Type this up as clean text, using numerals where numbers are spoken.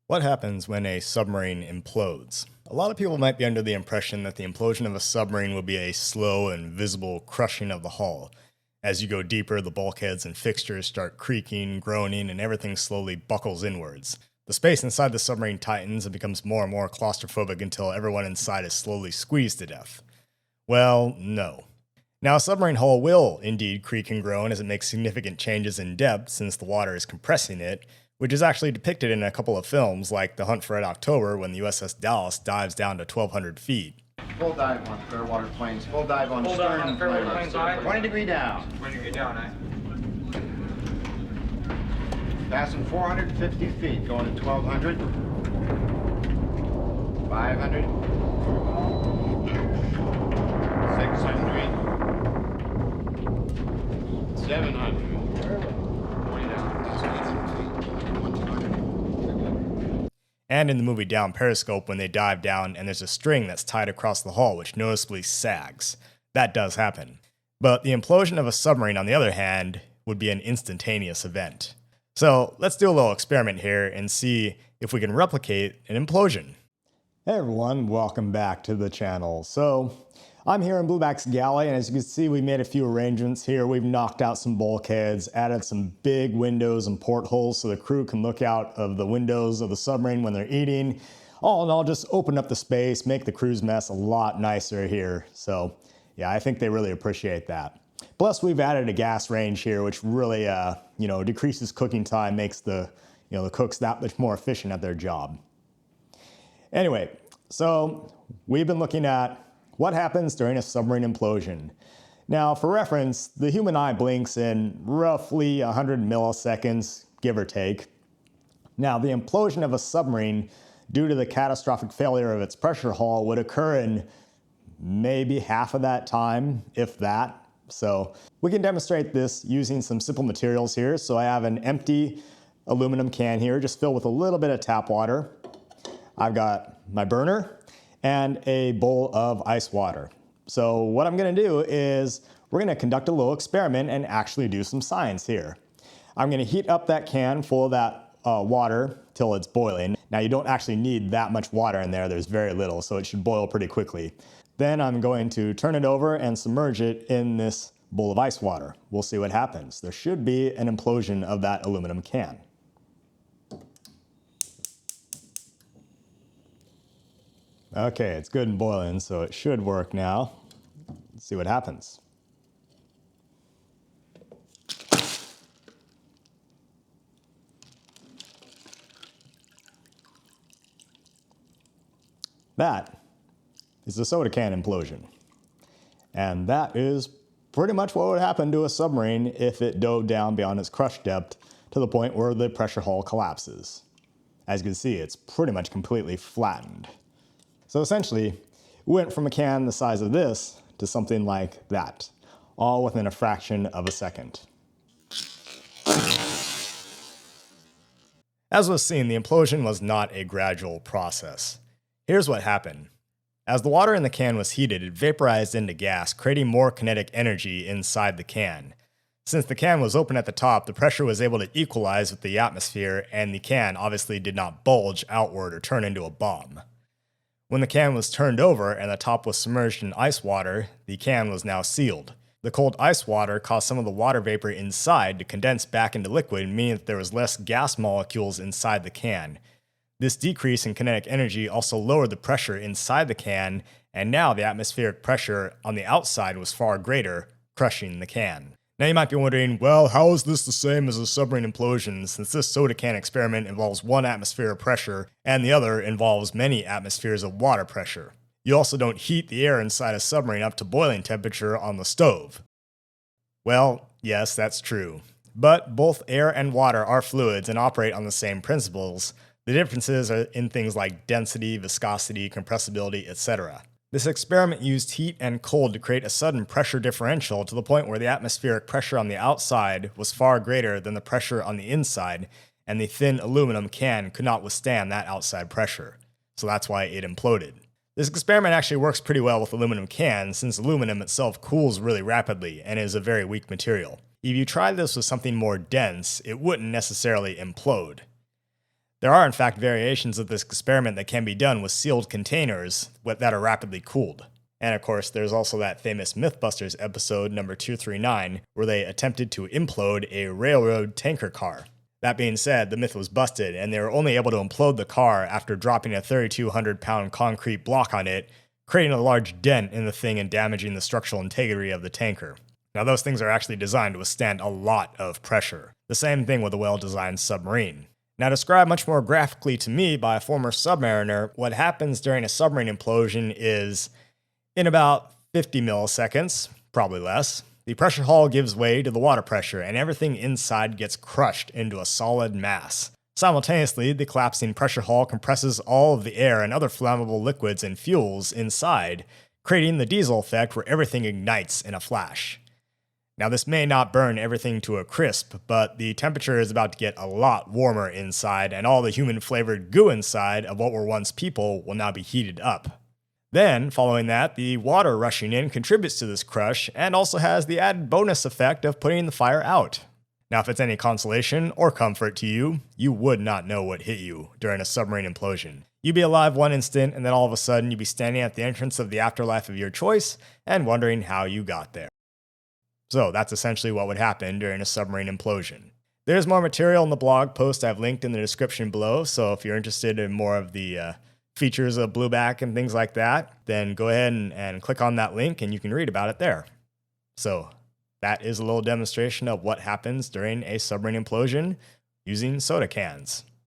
What happens when a submarine implodes? A lot of people might be under the impression that the implosion of a submarine will be a slow and visible crushing of the hull. As you go deeper, the bulkheads and fixtures start creaking, groaning, and everything slowly buckles inwards. The space inside the submarine tightens and becomes more and more claustrophobic until everyone inside is slowly squeezed to death. Well, no. Now, a submarine hull will indeed creak and groan as it makes significant changes in depth since the water is compressing it, which is actually depicted in a couple of films like The Hunt for Red October when the USS Dallas dives down to 1,200 feet. Full dive on Fairwater Plains. Full dive on stern. Fairwater Plains high. 20 degree down. 20 degree down, eh? Passing 450 feet, going to 1,200. 500. 600. 700. And in the movie Down Periscope, when they dive down and there's a string that's tied across the hull which noticeably sags. That does happen. But the implosion of a submarine, on the other hand, would be an instantaneous event. So let's do a little experiment here and see if we can replicate an implosion. Hey everyone, welcome back to the channel. So I'm here in Blueback's galley, and as you can see, we made a few arrangements here. We've knocked out some bulkheads, added some big windows and portholes so the crew can look out of the windows of the submarine when they're eating. All in all, just open up the space, make the crew's mess a lot nicer here. So yeah, I think they really appreciate that. Plus, we've added a gas range here, which really, decreases cooking time, makes the cooks that much more efficient at their job. Anyway, so we've been looking at what happens during a submarine implosion. Now, for reference, the human eye blinks in roughly 100 milliseconds, give or take. Now, the implosion of a submarine due to the catastrophic failure of its pressure hull would occur in maybe half of that time, if that. So we can demonstrate this using some simple materials here. So I have an empty aluminum can here, just filled with a little bit of tap water. I've got my burner and a bowl of ice water. So what I'm gonna do is we're gonna conduct a little experiment and actually do some science here. I'm gonna heat up that can full of that water till it's boiling. Now you don't actually need that much water in there, there's very little, so it should boil pretty quickly. Then I'm going to turn it over and submerge it in this bowl of ice water. We'll see what happens. There should be an implosion of that aluminum can. Okay, it's good and boiling, so it should work now. Let's see what happens. That is the soda can implosion. And that is pretty much what would happen to a submarine if it dove down beyond its crush depth to the point where the pressure hull collapses. As you can see, it's pretty much completely flattened. So essentially, we went from a can the size of this to something like that, all within a fraction of a second. As was seen, the implosion was not a gradual process. Here's what happened. As the water in the can was heated, it vaporized into gas, creating more kinetic energy inside the can. Since the can was open at the top, the pressure was able to equalize with the atmosphere, and the can obviously did not bulge outward or turn into a bomb. When the can was turned over and the top was submerged in ice water, the can was now sealed. The cold ice water caused some of the water vapor inside to condense back into liquid, meaning that there was less gas molecules inside the can. This decrease in kinetic energy also lowered the pressure inside the can, and now the atmospheric pressure on the outside was far greater, crushing the can. Now you might be wondering, well, how is this the same as a submarine implosion, since this soda can experiment involves one atmosphere of pressure and the other involves many atmospheres of water pressure. You also don't heat the air inside a submarine up to boiling temperature on the stove. Well, yes, that's true. But both air and water are fluids and operate on the same principles. The differences are in things like density, viscosity, compressibility, etc. This experiment used heat and cold to create a sudden pressure differential to the point where the atmospheric pressure on the outside was far greater than the pressure on the inside, and the thin aluminum can could not withstand that outside pressure. So that's why it imploded. This experiment actually works pretty well with aluminum cans, since aluminum itself cools really rapidly and is a very weak material. If you tried this with something more dense, it wouldn't necessarily implode. There are in fact variations of this experiment that can be done with sealed containers that are rapidly cooled. And of course, there's also that famous Mythbusters episode number 239, where they attempted to implode a railroad tanker car. That being said, the myth was busted, and they were only able to implode the car after dropping a 3,200-pound concrete block on it, creating a large dent in the thing and damaging the structural integrity of the tanker. Now, those things are actually designed to withstand a lot of pressure. The same thing with a well-designed submarine. Now, described much more graphically to me by a former submariner, what happens during a submarine implosion is, in about 50 milliseconds, probably less, the pressure hull gives way to the water pressure, and everything inside gets crushed into a solid mass. Simultaneously, the collapsing pressure hull compresses all of the air and other flammable liquids and fuels inside, creating the diesel effect where everything ignites in a flash. Now, this may not burn everything to a crisp, but the temperature is about to get a lot warmer inside, and all the human-flavored goo inside of what were once people will now be heated up. Then, following that, the water rushing in contributes to this crush and also has the added bonus effect of putting the fire out. Now, if it's any consolation or comfort to you, you would not know what hit you during a submarine implosion. You'd be alive one instant, and then all of a sudden you'd be standing at the entrance of the afterlife of your choice and wondering how you got there. So that's essentially what would happen during a submarine implosion. There's more material in the blog post I've linked in the description below, so if you're interested in more of the features of blueback and things like that, then go ahead and click on that link and you can read about it there. So that is a little demonstration of what happens during a submarine implosion using soda cans.